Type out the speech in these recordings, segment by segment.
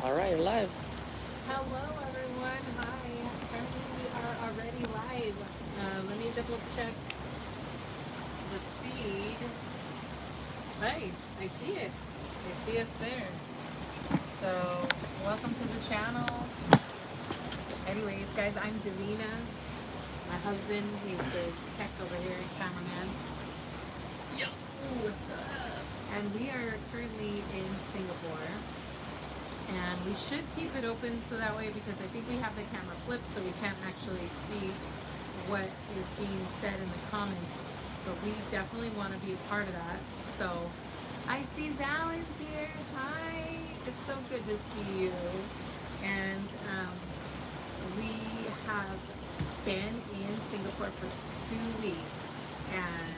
All right, you're live. Hello, everyone. Hi. Apparently, we are already live. Let me double check the feed. Hey, I see it. I see us there. So, welcome to the channel. Anyways, guys, I'm Davina. My husband, he's the tech over here, cameraman. Yo, what's up? And we are currently in Singapore. And we should keep it open so that way because I think we have the camera flipped so we can't actually see what is being said in the comments. But we definitely want to be a part of that. So I see Valens here. Hi. It's so good to see you. And we have been in Singapore for 2 weeks and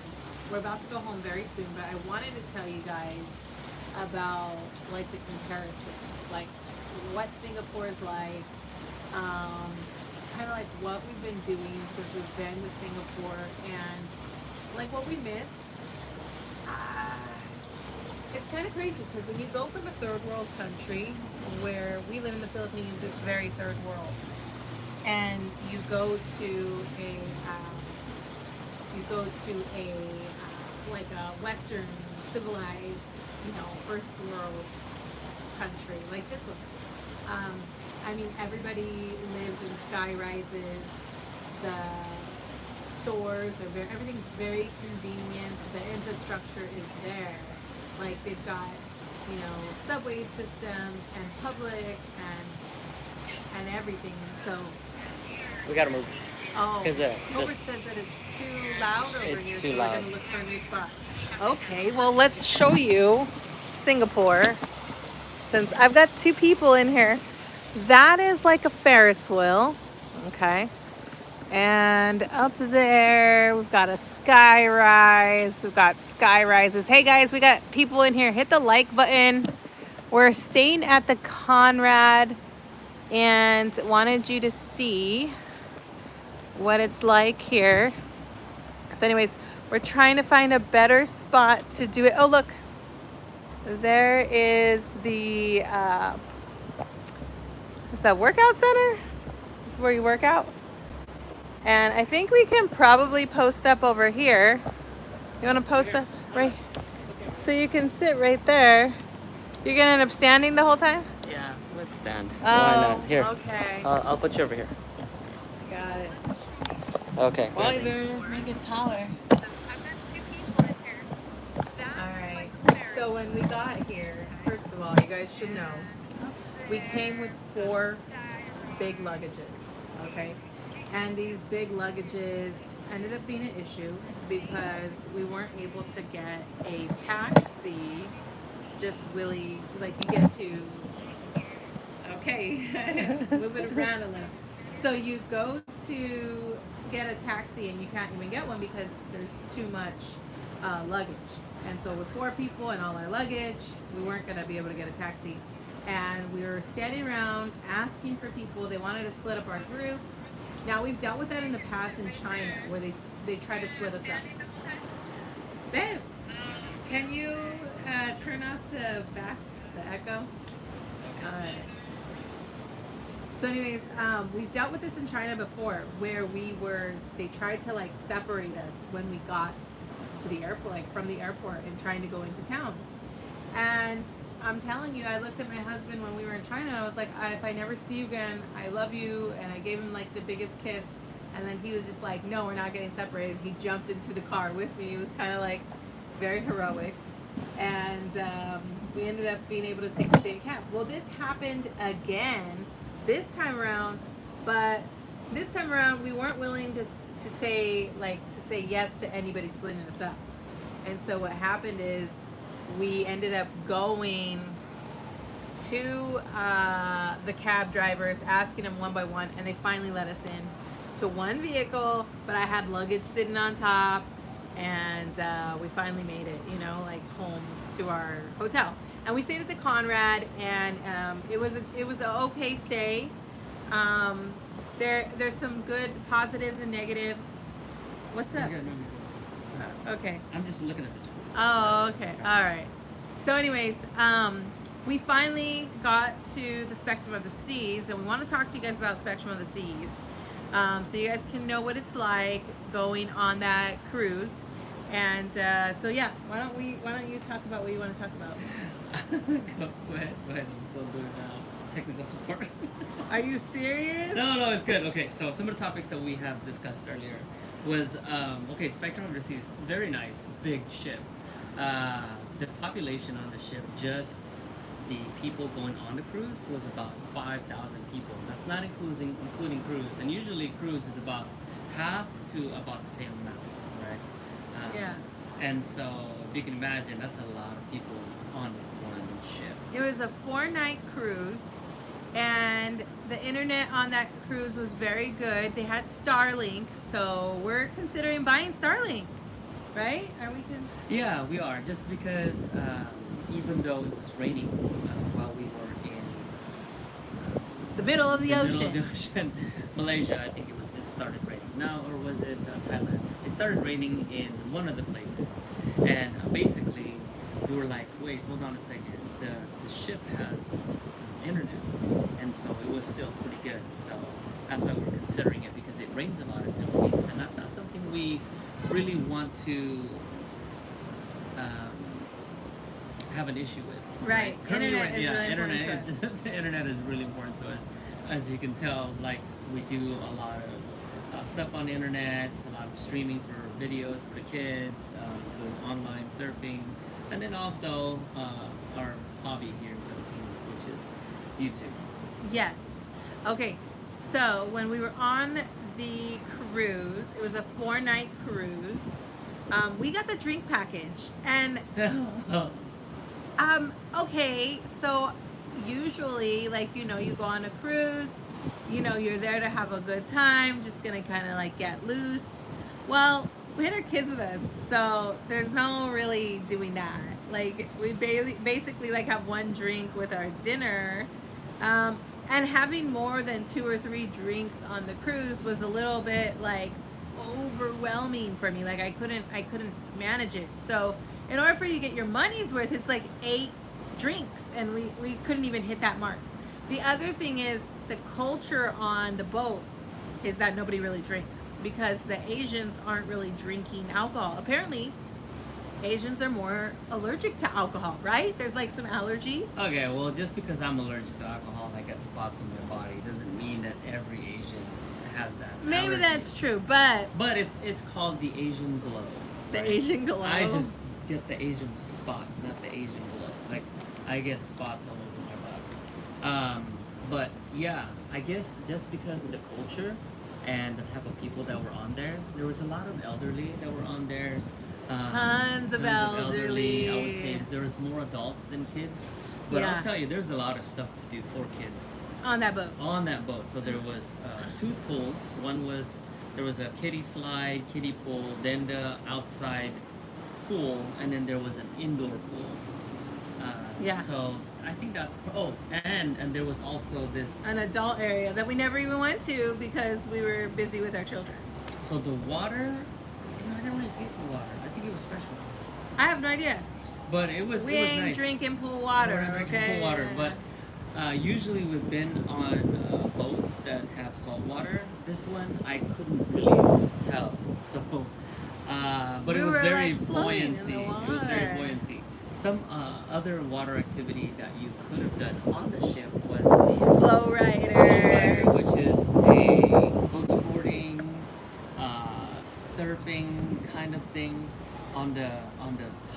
we're about to go home very soon, but I wanted to tell you guys about like the comparisons, like what Singapore is like, um, kind of like what we've been doing since we've been to Singapore and like what we miss. Uh, it's kind of crazy because when you go from a third world country where we live in the Philippines, it's very third world, and um, you go to a like a Western civilized, first world country like this one. I mean, everybody lives in sky rises. The stores are everything's very convenient. The infrastructure is there. Like they've got, subway systems and public and everything. And so, We gotta move. oh, Cause Hobart says that it's too loud over it's here, too so we're loud. gonna look for a new spot. Okay, well, let's show you Singapore since I've got two people in here. That is like a Ferris wheel, okay? And up there, we've got a sky rise. We've got sky rises. Hey guys, we got people in here. Hit the like button. We're staying at the Conrad and wanted you to see what it's like here. So, anyways, we're trying to find a better spot to do it. Oh, look, there is the what's that, workout center? This is where you work out. And I think we can probably post up over here. You want to post up right? So you can sit right there. You're gonna end up standing the whole time? Yeah, let's stand. Oh, Why not? Here. okay. I'll put you over here. Got it. Okay. Well, you Good. better make it taller. All right. So when we got here, first of all, you guys should know, we came with 4 big luggages, okay? And these big luggages ended up being an issue because we weren't able to get a taxi just really, like you get to, okay, move it around a little. So you go to get a taxi and you can't even get one because there's too much luggage. And so with 4 people and all our luggage, we weren't going to be able to get a taxi. And we were standing around asking for people. They wanted to split up our group. Now we've dealt with that in the past in China where they try to split us up. Babe, can you turn off the echo? All right. So, anyways, we've dealt with this in China before, where they tried to like separate us when we got to the airport, like from the airport, and trying to go into town. And I'm telling you, I looked at my husband when we were in China, and I was like, if I never see you again, I love you, and I gave him like the biggest kiss. And then he was just like, no, we're not getting separated. He jumped into the car with me. It was kind of like very heroic. And we ended up being able to take the same cab. Well, this happened again this time around, but this time around we weren't willing to say yes to anybody splitting us up. And so what happened is we ended up going to the cab drivers, asking them one by one, and they finally let us in to one vehicle, but I had luggage sitting on top, and we finally made it, like home to our hotel. And we stayed at the Conrad, and it was an okay stay. There's some good positives and negatives. What's up? Okay. I'm just looking at the time. Oh, okay. All right. So, anyways, we finally got to the Spectrum of the Seas, and we want to talk to you guys about Spectrum of the Seas, so you guys can know what it's like going on that cruise. And so yeah, why don't you talk about what you want to talk about? Go ahead. I'm still doing technical support. Are you serious? No, it's good. Okay, so some of the topics that we have discussed earlier was Spectrum of the Seas, very nice, big ship. The population on the ship, just the people going on the cruise, was about 5,000 people. That's not including cruise, and usually cruise is about half to about the same amount, right? Yeah. And so, if you can imagine, that's a lot of people on one ship. It was a 4-night cruise, and the internet on that cruise was very good. They had Starlink, so we're considering buying Starlink, right? Are we con- Yeah, we are. Just because even though it was raining while we were in the middle of the ocean? middle of the ocean, Malaysia, I think it started raining. No, or was it Thailand? It started raining in one of the places, and basically we were like, wait, hold on a second. The ship has internet, and so it was still pretty good. So that's why we're considering it, because it rains a lot in the Philippines, and that's not something we really want to have an issue with. Right. Currently, Internet is really important internet, to us. The internet is really important to us. As you can tell, like, we do a lot of stuff on the internet, a lot of streaming for videos for the kids, the online surfing, and then also our hobby here in the Philippines, which is YouTube. Yes. Okay. So when we were on the cruise, it was a 4-night cruise. We got the drink package, and okay, so usually, like, you go on a cruise, you're there to have a good time, just gonna kind of like get loose. Well, we had our kids with us, so there's no really doing that. Like, we basically like have one drink with our dinner, and having more than 2 or 3 drinks on the cruise was a little bit like overwhelming for me. Like, I couldn't manage it. So in order for you to get your money's worth, it's like 8 drinks, and we couldn't even hit that mark. The other thing is, the culture on the boat is that nobody really drinks, because the Asians aren't really drinking alcohol. Apparently Asians are more allergic to alcohol, right? There's like some allergy. Okay, well, just because I'm allergic to alcohol and I get spots on my body doesn't mean that every Asian has that Maybe allergy. that's true, but It's called the Asian glow. the right? Asian glow. I just get the Asian spot, not the Asian glow. Like, I get spots all over my body. But yeah, I guess just because of the culture and the type of people that were on there was a lot of elderly that were on there. Tons of elderly. I would say there was more adults than kids. But Yeah. I'll tell you, there's a lot of stuff to do for kids on that boat. on that boat. So there was 2 pools. There was a kiddie slide, kiddie pool, then the outside pool, and then there was an indoor pool. Yeah. So I think that's and there was also this. An adult area that we never even went to because we were busy with our children. So the water, I didn't really taste the water. I think it was fresh water, I have no idea. but it was We it was ain't nice. drinking pool water, We're not drinking okay? pool water, but usually we've been on boats that have salt water. This one I couldn't really tell. So, but We it was were, very like, floating in the buoyancy. It was very water. buoyancy. Some other water activity that you could have done on the ship was the Flow rider. which is a boogie boarding, surfing kind of thing on the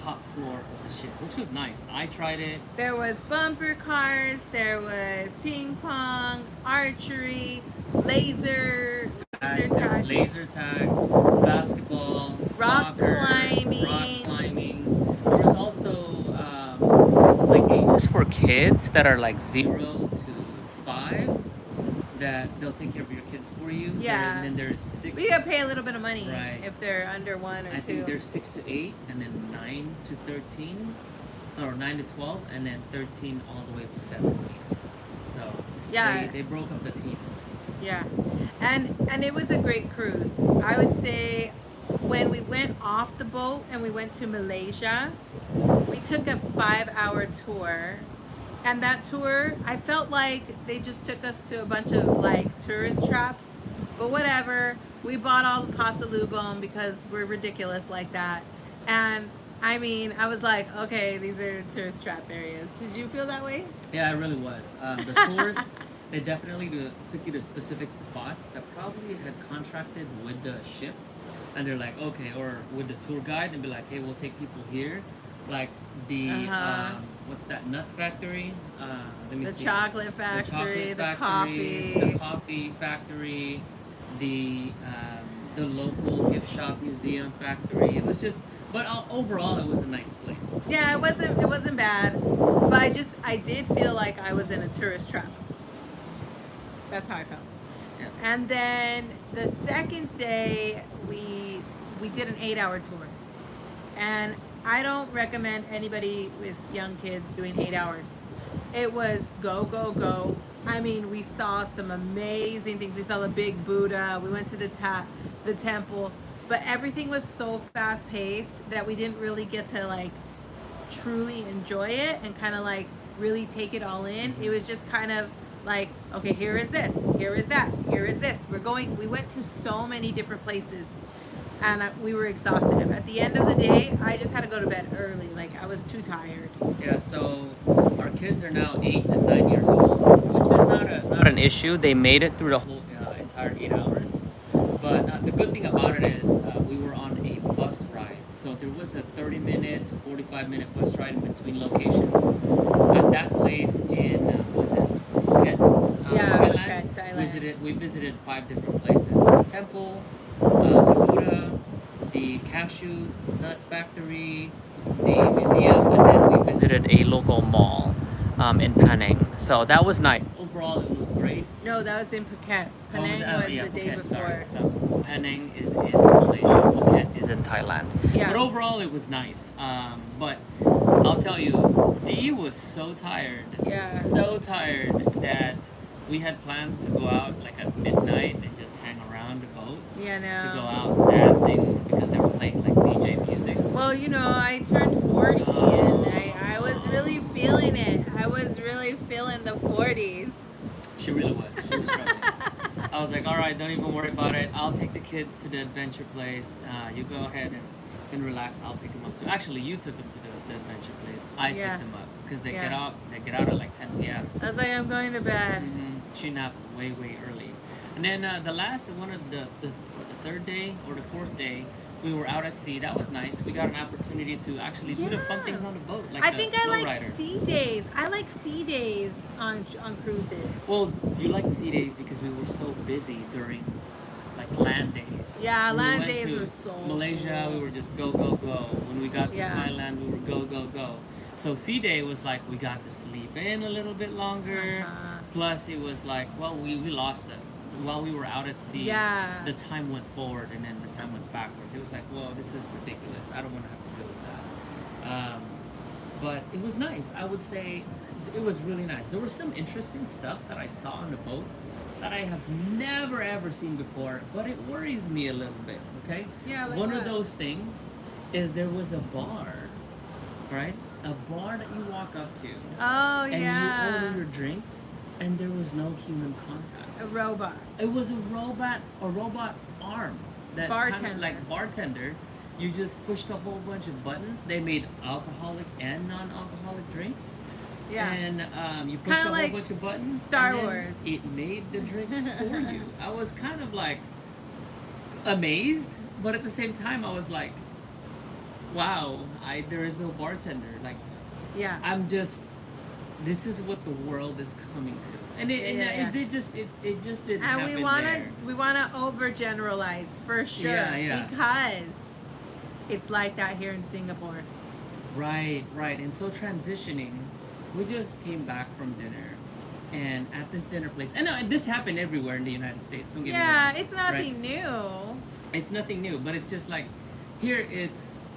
top floor of the ship, which was nice. I tried it. There was bumper cars, there was ping pong, archery, laser There was tag. laser tag, basketball, Rock soccer, climbing. rock climbing. There was also like ages for kids that are like 0 to 5 that they'll take care of your kids for you. Yeah. And then there's 6. We gotta pay a little bit of money Right. if they're under 1 or 2. I think there's 6 to 8, and then 9 to 13, or 9 to 12, and then 13 all the way up to 17. So Yeah. they broke up the teams. Yeah, and it was a great cruise. I would say when we went off the boat and we went to Malaysia, we took a 5-hour tour, And that tour, I felt like they just took us to a bunch of like tourist traps. But whatever. We bought all the pasta lubum because we're ridiculous like that. And I mean, I was like, okay, these are tourist trap areas. Did you feel that way? Yeah, it really was. The tours, they definitely took you to specific spots that probably had contracted with the ship. And they're like, okay, or with the tour guide, and be like, hey, we'll take people here. Like the, what's that, nut factory? Let me The see. chocolate factory, the factories, coffee. the coffee factory, the local gift shop museum factory. It was just, but overall, it was a nice place. Yeah, it wasn't bad. But I did feel like I was in a tourist trap. That's how I felt. Yeah. And then the second day we did an 8-hour tour. And I don't recommend anybody with young kids doing 8 hours. It was go, go, go. I mean, we saw some amazing things. We saw the big Buddha. We went to the temple, but everything was so fast paced that we didn't really get to like truly enjoy it and kind of like really take it all in. It was just kind of like, okay, here is this, here is that, here is this. We went to so many different places, and we were exhausted. At the end of the day, I just had to go to bed early. Like, I was too tired. Yeah, so our kids are now 8 and 9 years old, which is not an issue. They made it through the whole entire 8 hours. But the good thing about it is we were on a bus ride. So there was a 30-minute to 45-minute bus ride in between locations. At that place in, was it Phuket? Phuket, Thailand. We visited 5 different places. The temple, the Buddha, the cashew nut factory, the museum, and then we visited a local mall in Penang. So that was nice. Overall, it was great. No, that was in Phuket. Oh, Penang was yeah, the day Phuket, before. sorry. So Penang is in Malaysia, Phuket is in Thailand. Yeah. But overall, it was nice. But I'll tell you, Dee was so tired. Yeah. So tired that we had plans to go out like at midnight and just hang around the boat. Yeah, To go no. out dancing because they were playing like DJ music. Well, I turned 40 and I was really feeling it. I was really feeling the 40s. She really was. She was struggling. I was like, all right, don't even worry about it. I'll take the kids to the adventure place. You go ahead and relax. I'll pick them up too. Actually, you took them to the adventure place. I Yeah. picked them up because they Yeah. get out. They get out at like 10 p.m. I was like, I'm going to bed. She napped way early. And then the last one of the third day or the fourth day, we were out at sea. That was nice. We got an opportunity to actually do the fun Yeah. things on the boat, like I the think I flow like rider. sea days. I like sea days on cruises. Well, you liked sea days because we were so busy during like land days. Yeah, When we land went days to were so Malaysia, cool. we were just go go go. When we got to Yeah. Thailand, we were go go go. So sea day was like we got to sleep in a little bit longer. Uh-huh. Plus, it was like, well, we lost it while we were out at sea. Yeah. The time went forward and then the time went backwards. It was like, whoa, this is ridiculous. I don't want to have to deal with that. But it was nice. I would say it was really nice. There was some interesting stuff that I saw on the boat that I have never ever seen before, but it worries me a little bit. Okay. Yeah, like One what? of those things is there was a bar, right? A bar that you walk up to Oh, and you yeah. order your drinks, and there was no human contact. A robot. It was a robot arm that kind of Bartender. like bartender. You just pushed a whole bunch of buttons. They made alcoholic and non-alcoholic drinks. Yeah. And you pushed kinda a whole like bunch of buttons. Star and then Wars. It made the drinks for you. I was kind of like amazed, but at the same time, I was like, "Wow, there is no bartender." Like, Yeah. I'm just. This is what the world is coming to, and Yeah. it did just it just didn't And happen there. we wanna overgeneralize for sure. Yeah. Because it's like that here in Singapore. Right. And so transitioning, we just came back from dinner, and at this dinner place, and this happened everywhere in the United States. Don't get me Yeah, wrong. it's nothing new. It's nothing new, but it's just like here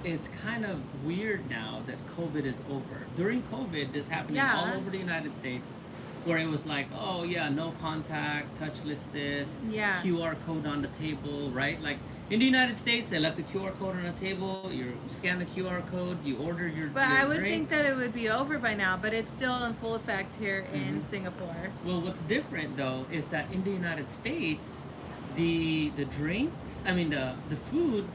it's kind of weird now that COVID is over. During COVID, this happened Yeah. all over the United States, where it was like, oh yeah, no contact, touchless this, Yeah. QR code on the table, right? Like In the United States, they left the QR code on a table. You scan the QR code. You order your. But your I would drink. think that it would be over by now, but it's still in full effect here in Mhm. Singapore. Well, what's different though is that in the United States, the drinks, I mean the food,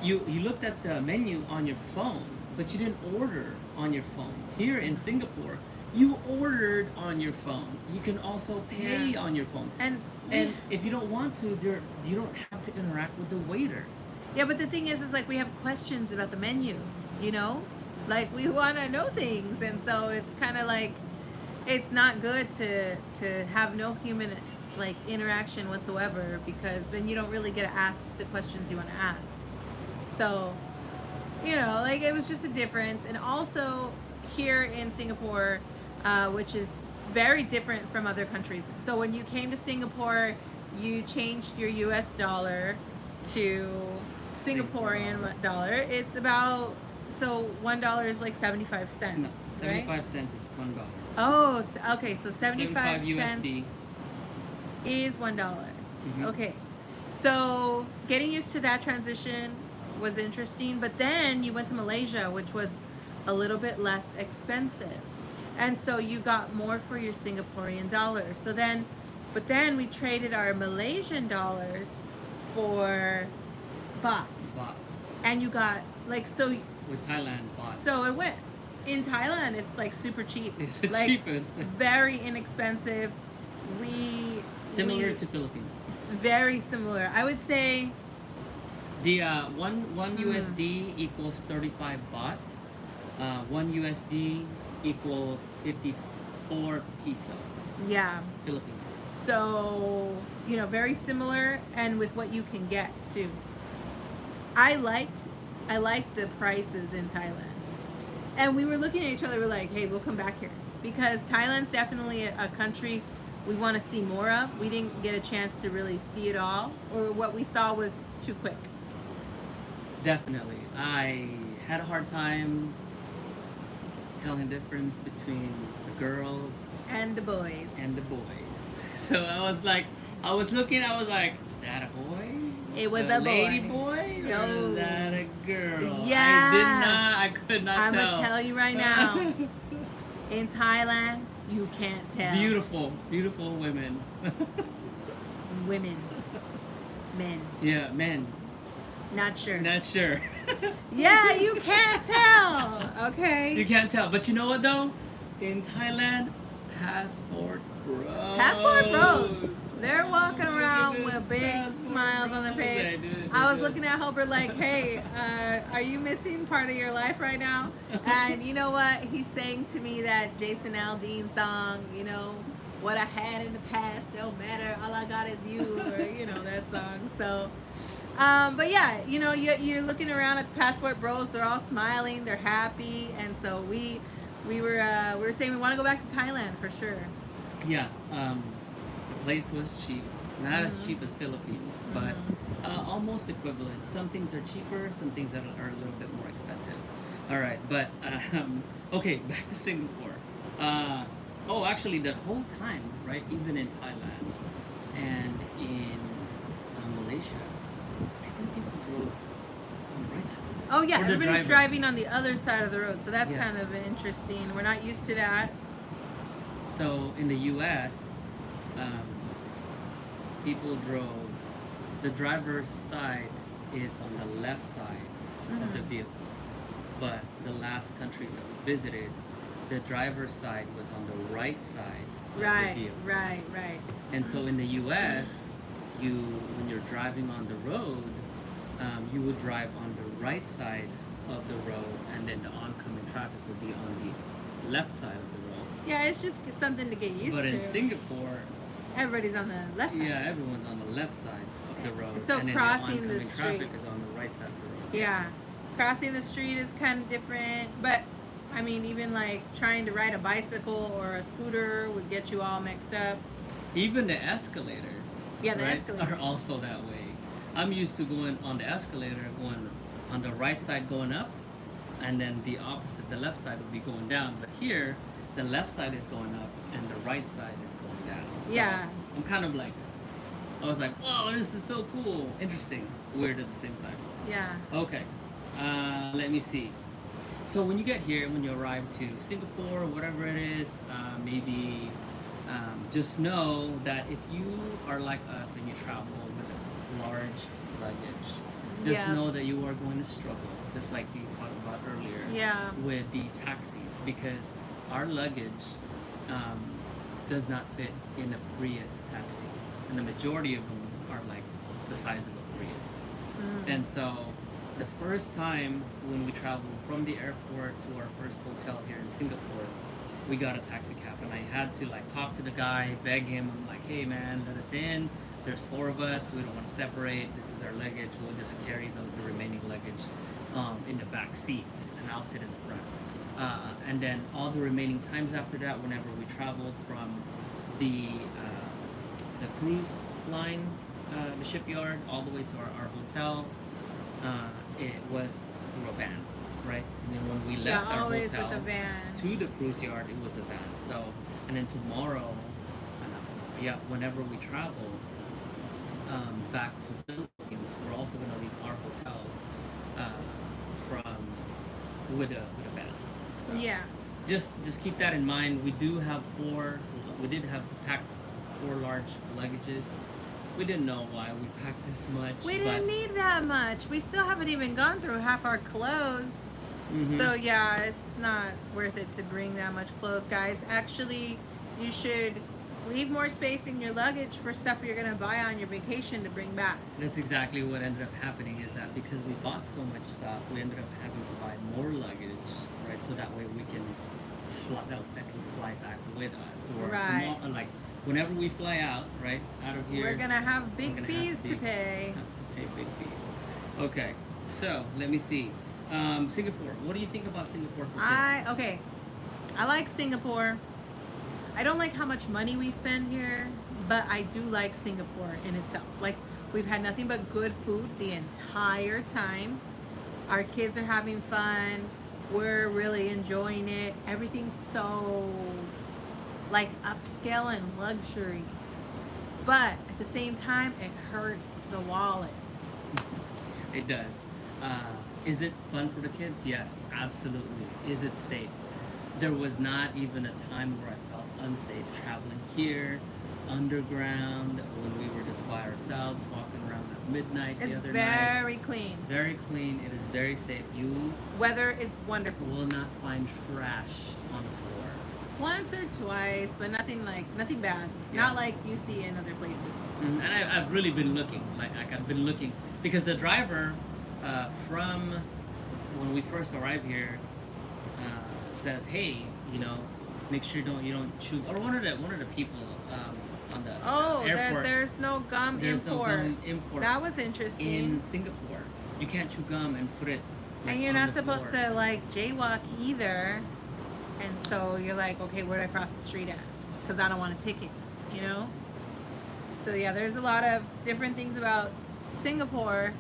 you looked at the menu on your phone, but you didn't order on your phone. Here in Singapore, you ordered on your phone. You can also pay Yeah. on your phone. And If you don't want to, you don't have to interact with the waiter. yeah, but the thing is like we have questions about the menu, you know? Like we want to know things, and so it's kind of like it's not good to have no human like interaction whatsoever, because then you don't really get to ask the questions you want to ask. So, you know, like it was just a difference. And also here in Singapore, which is very different from other countries. So when you came to Singapore, you changed your US dollar to Singaporean dollar. It's about, so $1 is like 75 No, cents, right? 75 cents is $1. Oh, okay, so 75 USD. cents is $1. Mhm. Okay, so getting used to that transition was interesting, but then you went to Malaysia, which was a little bit less expensive, and so you got more for your Singaporean dollars. So then, but then we traded our Malaysian dollars for baht, Baht. and you got like so. With Thailand, baht. So it went in Thailand. It's like super cheap. It's the like, cheapest. Very inexpensive. Similar we- to Philippines. It's very similar. I would say The one USD equals 35 baht. One USD equals 54 piso. yeah. Philippines. So, you know, very similar, and with what you can get too. I liked the prices in Thailand. And we were looking at each other, we're like, hey, we'll come back here. Because Thailand's definitely a country we want to see more of. We didn't get a chance to really see it all, or what we saw was too quick. Definitely. I had a hard time telling the difference between the girls And the boys. and the boys. So I was like, I was looking, I was like, is that a boy? It was a a lady boy. boy? Or No. is that a girl? Yeah. I could not I'm tell. gonna tell you right now. In Thailand, you can't tell. Beautiful, beautiful women. Women. Men. Yeah, men. Not sure. Not sure. Yeah, you can't tell. Okay. You can't tell. But you know what though? In Thailand, passport bros. Passport bros. They're walking Oh my around goodness, with big passport smiles on their bros. face. They do, I they was do. looking at Hobart like, hey, are you missing part of your life right now? And you know what? He sang to me that Jason Aldean song, you know, what I had in the past don't matter. All I got is you, or, you know, that song. So, but yeah, you know, you're looking around at the passport bros. They're all smiling. They're happy. And so we were saying we want to go back to Thailand for sure. Yeah, the place was cheap. Not as cheap as Philippines, but almost equivalent. Some things are cheaper, some things are a little bit more expensive. All right, but okay, back to Singapore. Actually, the whole time, right? Even in Thailand and in Malaysia, I think people drove on the right side. Oh yeah, Or the everybody's driver. driving on the other side of the road, so that's Yeah. kind of interesting. We're not used to that. So in the U.S., people drove. The driver's side is on the left side of the Mhm. vehicle, but the last countries that we visited, the driver's side was on the right side of the Right, vehicle. right. And so in the U.S., when you're driving on the road, you would drive on the right side of the road, and then the oncoming traffic would be on the left side of the road. Yeah, it's just something to get used But to. in Singapore, Everybody's on the left side. yeah, everyone's on the left side of the road. So and then crossing the oncoming traffic street. is on the right side of the road. Yeah. Crossing the street is kind of different, but I mean, even like trying to ride a bicycle or a scooter would get you all mixed up. Even the escalators, Yeah, the right, escalators. are also that way. I'm used to going on the escalator, going on the right side going up, and then the opposite, the left side would be going down. But here, the left side is going up and the right side is going down. So Yeah. I'm kind of like I was like, whoa, this is so cool, interesting, weird at the same time. Yeah. Okay, let me see. So when you get here, when you arrive to Singapore, whatever it is, maybe just know that if you are like us and you travel with large luggage, just Yeah. know that you are going to struggle, just like we talked about earlier, Yeah. with the taxis, because our luggage does not fit in a Prius taxi, and the majority of them are like the size of a Prius. And so the first time when we traveled from the airport to our first hotel here in Singapore, we got a taxi cab, and I had to like talk to the guy, beg him. I'm like, hey man, let us in. There's 4 of us. We don't want to separate. This is our luggage. We'll just carry the remaining luggage in the back seat, and I'll sit in the front. And then all the remaining times after that, whenever we traveled from the cruise line, the shipyard, all the way to our hotel, it was through a van, right? And then when we left Yeah, our always hotel with a van. to the cruise yard, it was a van. So, and then tomorrow, not tomorrow, yeah, whenever we travel back to Philippines, we're also gonna leave our hotel from with a van. So Yeah. just keep that in mind. We do have 4. We did have packed 4 large luggages. We didn't know why we packed this much. We but didn't need that much. We still haven't even gone through half our clothes. Mhm. So yeah, it's not worth it to bring that much clothes, guys. Actually, you should leave more space in your luggage for stuff you're gonna buy on your vacation to bring back. That's exactly what ended up happening, is that because we bought so much stuff, we ended up having to buy more luggage, right? So that way we can that can fly back with us. Or Right. tomorrow, like whenever we fly out, right, out of here, We're gonna have big gonna have fees to big- pay. have to pay big fees. Okay, so let me see. Singapore. What do you think about Singapore for kids? Okay. I like Singapore. I don't like how much money we spend here, but I do like Singapore in itself. Like, we've had nothing but good food the entire time. Our kids are having fun. We're really enjoying it. Everything's so like upscale and luxury. But at the same time, it hurts the wallet. It does. Is it fun for the kids? Yes, absolutely. Is it safe? There was not even a time where I felt unsafe traveling here, underground, when we were just by ourselves, walking around at midnight It's the other night. very clean. It's very clean. It is very safe. You Weather is wonderful. will not find trash on the floor. Once or twice, but nothing bad. Yeah. Not like you see in other places. And I've really been looking. Like I've been looking because the driver from when we first arrived here says, "Hey, make sure you don't chew." Or one of the people on the Oh, airport. there's no gum There's no import. gum import That was interesting. in Singapore. You can't chew gum and put it. Like, And you're on not the supposed floor. to like jaywalk either. And so you're like, okay, where do I cross the street at? Because I don't want a ticket, you know? So yeah, there's a lot of different things about Singapore.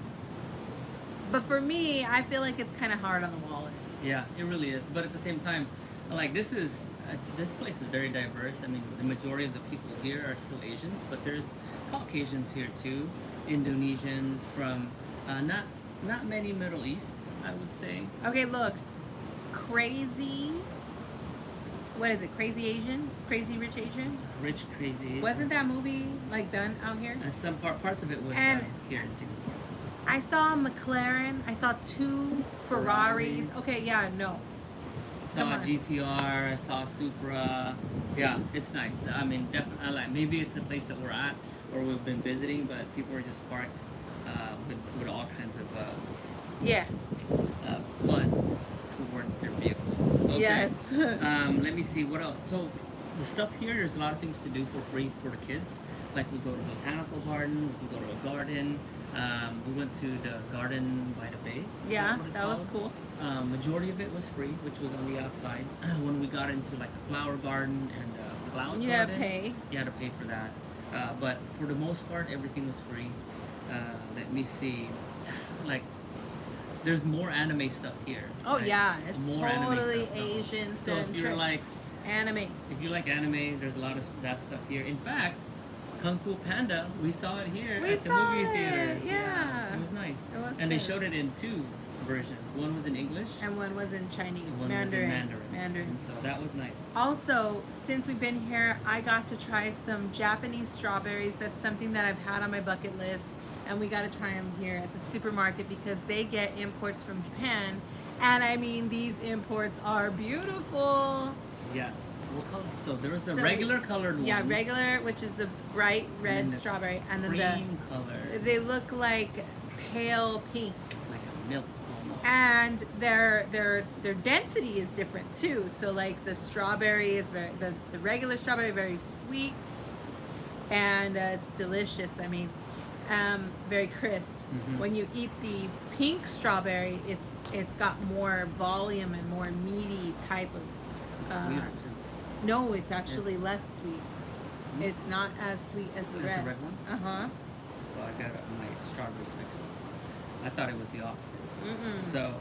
But for me, I feel like it's kind of hard on the wallet. Yeah, it really is. But at the same time, like this place is very diverse. I mean, the majority of the people here are still Asians, but there's Caucasians here too, Indonesians from not many Middle East, I would say. Okay, look. Crazy. What is it? Crazy Asians? Crazy Rich Asian? Rich, crazy. Wasn't that movie like done out here? Some parts of it was And- done here in Singapore. I saw a McLaren. I saw 2 Ferraris. Ferraris. Okay, yeah, no. Saw Come a on. GTR, saw a Supra. Yeah, it's nice. I mean, definitely. Like maybe it's the place that we're at or we've been visiting, but people are just parked with all kinds of Yeah. funds towards their vehicles. Okay. Yes. Let me see what else. So the stuff here, there's a lot of things to do for free for the kids. Like we go to botanical garden, we can go to a garden. We went to the garden by the bay. Is Yeah, what it's that was called? cool. Majority of it was free, which was on the outside. When we got into like the flower garden and the cloud You gotta garden, pay. you had to pay for that. But for the most part, everything was free. Let me see. Like, there's more anime stuff here. Oh right? yeah, it's More anime totally stuff, so- Asian So if you're centric. like, Anime. if you like anime, there's a lot of that stuff here. In fact, Kung Fu Panda, we saw it here We at the saw movie it, theaters. yeah. It was nice. It was and they good. showed it in 2 versions. One was in English, And one was in Chinese, and one Mandarin. was in Mandarin. And so that was nice. Also, since we've been here, I got to try some Japanese strawberries. That's something that I've had on my bucket list, and we got to try them here at the supermarket because they get imports from Japan, and I mean these imports are beautiful. Yes. What color? So there was the So regular colored ones. Yeah, regular, which is the bright red And the strawberry, and then cream color, they look like pale pink. like a milk almost. And their density is different too. So like the strawberry is the regular strawberry very sweet, and it's delicious. I mean, very crisp. Mhm. When you eat the pink strawberry, it's got more volume and more meaty type of. It's sweeter too. No, it's actually less sweet. Mm. It's not as sweet as the As red. the red ones? Uh-huh. Well, I got my strawberries mixed up. I thought it was the opposite. Mm-mm. So,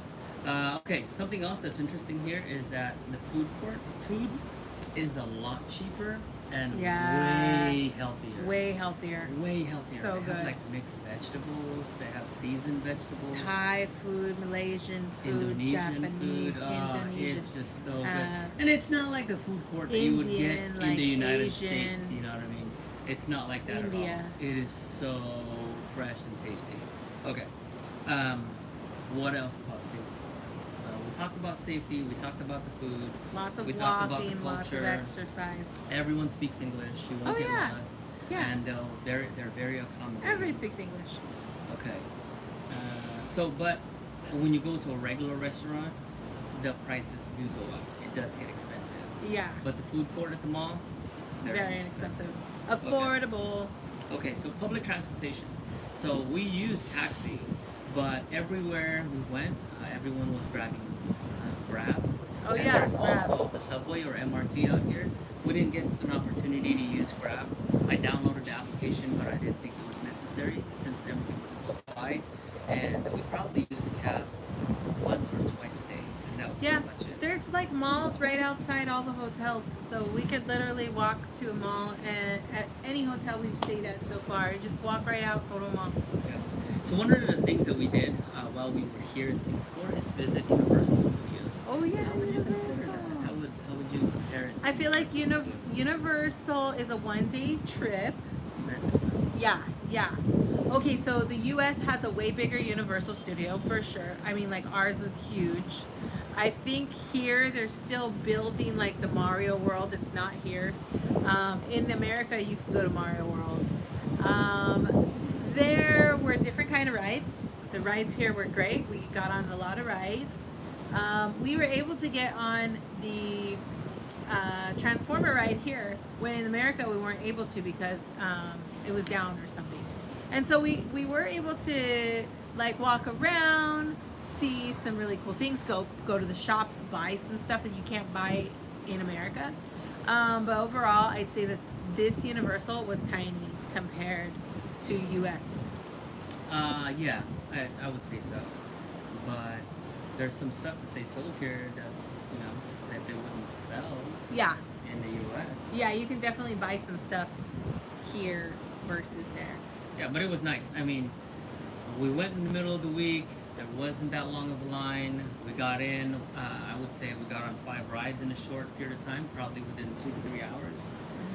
okay, something else that's interesting here is that the food is a lot cheaper and Yeah. way healthier. Way healthier. Way healthier. So they have good. like mixed vegetables. They have seasoned vegetables. Thai food, Malaysian food, Indonesian Japanese, food. Indonesian. It's just so good. uh, And it's not like the food court that you would get Indian, in like the United Asian. States. You know what I mean? It's not like that India. at all. It is so fresh and tasty. Okay. What else about safety? So we talked about safety. We talked about the food. Lots of We talked about the walking, lots of culture. exercise. Everyone speaks English. You won't Oh, get yeah. lost. Yeah. And they're very accommodating. Everybody speaks English. Okay. But when you go to a regular restaurant, the prices do go up. It does get expensive. Yeah. But the food court at the mall, Very inexpensive. Affordable. Okay, so public transportation. So we use taxi, but everywhere we went, everyone was grabbing Grab. Oh, And yeah, there's Grab. also the subway or MRT out here. We didn't get an opportunity to use Grab. I downloaded the application, but I didn't think it was necessary since everything was close by. And we probably used the cab once or twice a day, and that was Yeah. pretty much it. There's like malls right outside all the hotels, so we could literally walk to a mall and at any hotel we've stayed at so far. Just walk right out, go to a mall. Yes. So one of the things that we did while we were here in Singapore is visit Universal Studios. Oh yeah, How would you consider Universal. that? How would you compare it to I feel like Universal Studios Universal is a 1-day trip. compared to us? Yeah. Okay, so the US has a way bigger Universal Studio for sure. I mean, like ours is huge. I think here they're still building like the Mario World. It's not here. In America, you can go to Mario World. There were different kind of rides. The rides here were great. We got on a lot of rides. We were able to get on the Transformer ride here when in America we weren't able to because it was down or something. And so we were able to like walk around, see some really cool things, go to the shops, buy some stuff that you can't buy in America. But overall, I'd say that this Universal was tiny compared to US. Yeah, I would say so. But there's some stuff that they sold here that's, that they wouldn't sell Yeah. in the US. Yeah, you can definitely buy some stuff here versus there. Yeah, but it was nice. I mean, we went in the middle of the week. There wasn't that long of a line. We got in, I would say we got on 5 rides in a short period of time, probably within 2 to 3 hours.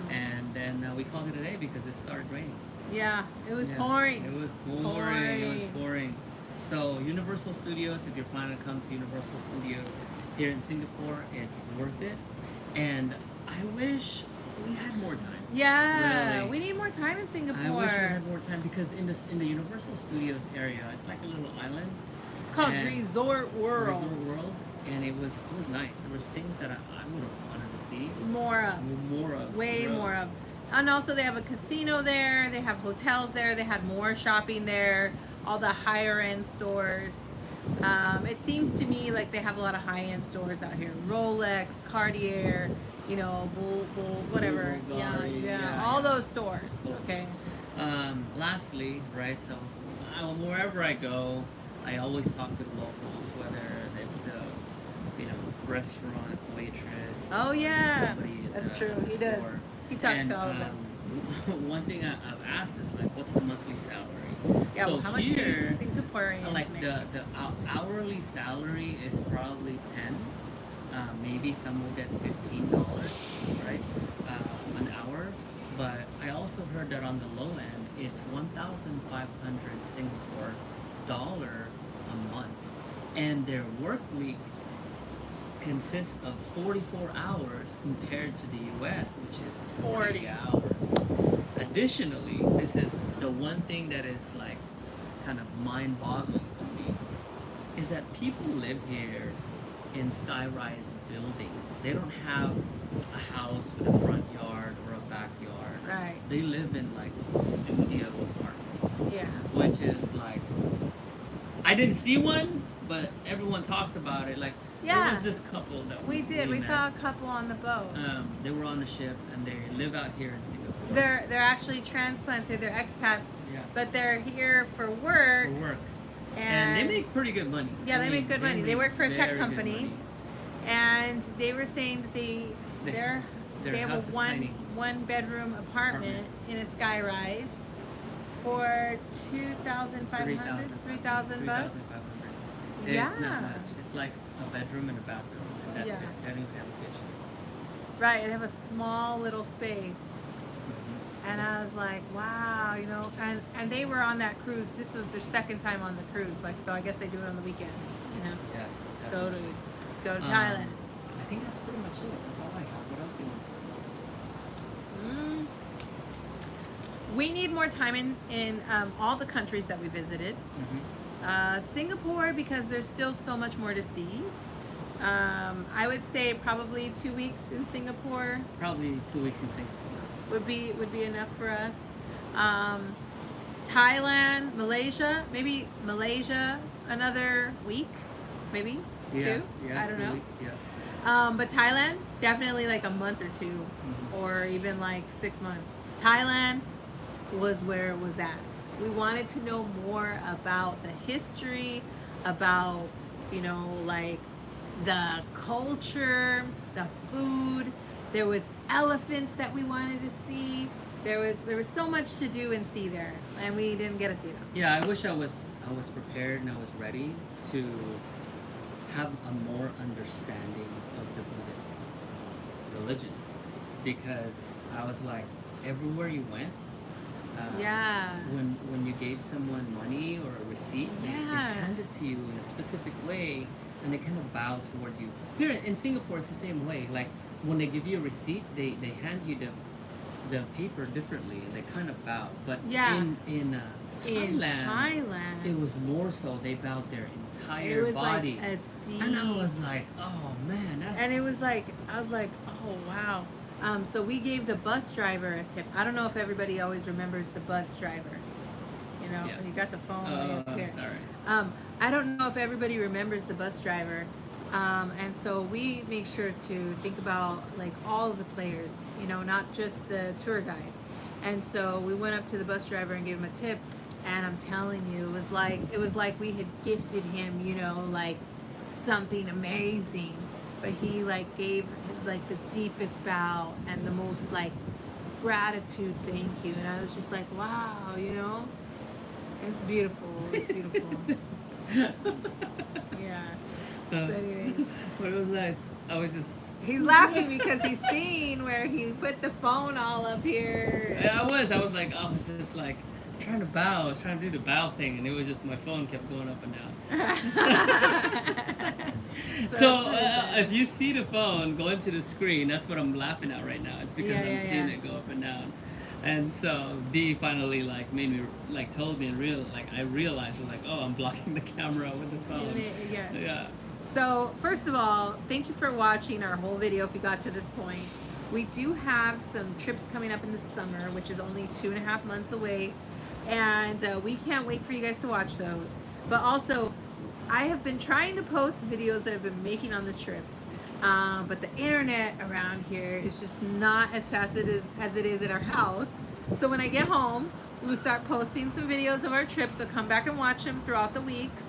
And then we called it a day because it started raining. Yeah, it was Yeah, pouring. It was pouring. It was pouring. So Universal Studios, if you're planning to come to Universal Studios here in Singapore, it's worth it. And I wish we had more time. Yeah, Really. we need more time in Singapore. I wish we had more time because in the Universal Studios area, it's like a little island. It's called and Resort World. Resort World, and it was nice. There was things that I would have wanted to see More of. more of. Way really. more of. And also they have a casino there, they have hotels there, they had more shopping there, all the higher end stores. It seems to me like they have a lot of high end stores out here. Rolex, Cartier, Bull, whatever. Bulgari, yeah, all yeah. those stores. Okay. Lastly, right, so wherever I go, I always talk to the locals, whether it's the, restaurant waitress. Oh or just yeah. somebody at That's the, true. at the He store. does. He talks And, to all of them. one thing I've asked is like, what's the monthly salary? Yeah, So well, how much do here, Singaporeans like make? the hourly salary is probably 10. Maybe some will get $15, right, an hour. But I also heard that on the low end, it's 1,500 Singapore dollar a month, and their work week consists of 44 hours compared to the US, which is 40 hours. Additionally, this is the one thing that is like kind of mind-boggling for me, is that people live here in sky-rise buildings. They don't have a house with a front yard or a backyard. Right. They live in like studio apartments, Yeah. which is like, I didn't see one, but everyone talks about it. Like, there Yeah. was this couple that We did. We met. saw a couple on the boat. They were on the ship and they live out here in Singapore. They're actually transplanted. They're expats, Yeah. but they're here for work. For work. And And they make pretty good money. Yeah, they I make good money. They work for a tech very good company. money. And they were saying that They- they their have a house is tiny. one bedroom apartment in a sky rise for 2,500, 3,000 bucks. 3,500. Yeah. It's not much. It's like a bedroom and a bathroom, and that's Yeah. it. They don't even have a kitchen. Right, they have a small little space. Mhm. And I was like, wow, you know, and they were on that cruise. This was their second time on the cruise, like, so I guess they do it on the weekends, you know. Yes. Go definitely. to Um, Thailand. I think that's pretty much it. That's all I have. What else do you want to talk about? We need more time in all the countries that we visited. Singapore, because there's still so much more to see. I would say probably 2 weeks in Singapore Probably 2 weeks in Singapore. would be enough for us. Thailand, Malaysia, maybe Malaysia another week, maybe two. Yeah, I don't 2 know. weeks, yeah. But Thailand, definitely like a month or two, Mhm. or even like 6 months. Thailand was where it was at. We wanted to know more about the history, about, you know, like the culture, the food. There was elephants that we wanted to see. There was so much to do and see there, and we didn't get to see them. Yeah, I wish I was prepared and I was ready to have a more understanding of the Buddhist religion, because I was like, everywhere you went, Yeah. when you gave someone money or a receipt, they Yeah. hand it to you in a specific way, and they kind of bow towards you. Here in Singapore, it's the same way. Like when they give you a receipt, they hand you the paper differently, and they kind of bow. But Yeah. in In Thailand, Thailand, it was more so. They bowed their entire it was body, like a deep, and I was like, oh man, that's and it was like, I was like, oh wow. So we gave the bus driver a tip. I don't know if everybody always remembers the bus driver. You know, Yeah. you got the phone. Oh, right up here. sorry. I don't know if everybody remembers the bus driver. And so we make sure to think about like all of the players, you know, not just the tour guide. And so we went up to the bus driver and gave him a tip. And I'm telling you, it was like we had gifted him, you know, like something amazing. But he like gave like the deepest bow and the most like gratitude thank you. And I was just like, wow, you know, it was beautiful. It was beautiful. Yeah. So anyways, But it was nice. I was just. he's laughing because he's seen where he put the phone all up here. Yeah, I was like, I was just like trying to bow. I was trying to do the bow thing, and it was just my phone kept going up and down. So if you see the phone go into the screen, that's what I'm laughing at right now. It's because Yeah, I'm yeah, seeing yeah. it go up and down. And so Dee finally like made me like told me and I realized I was like, oh, I'm blocking the camera with the phone. Yes. Yeah. So first of all, thank you for watching our whole video if you got to this point. We do have some trips coming up in the summer, which is only 2.5 months away. And we can't wait for you guys to watch those. But also, I have been trying to post videos that I've been making on this trip. But the internet around here is just not as fast as it is at our house. So when I get home, we will start posting some videos of our trips. So come back and watch them throughout the weeks.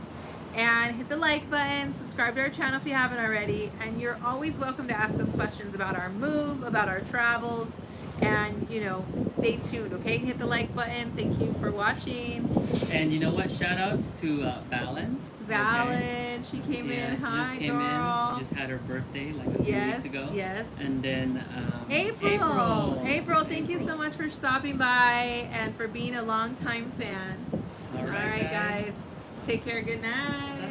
And hit the like button, subscribe to our channel if you haven't already. And you're always welcome to ask us questions about our move, about our travels. And stay tuned. Okay, hit the like button. Thank you for watching. And you know what? Shout outs to Valen. Valen, she came Yeah, in. she Hi, just came girl. in. She just had her birthday like a few Yes, weeks ago. yes. And then April, thank you so much for stopping by and for being a longtime fan. All right, guys. Take care. Good night.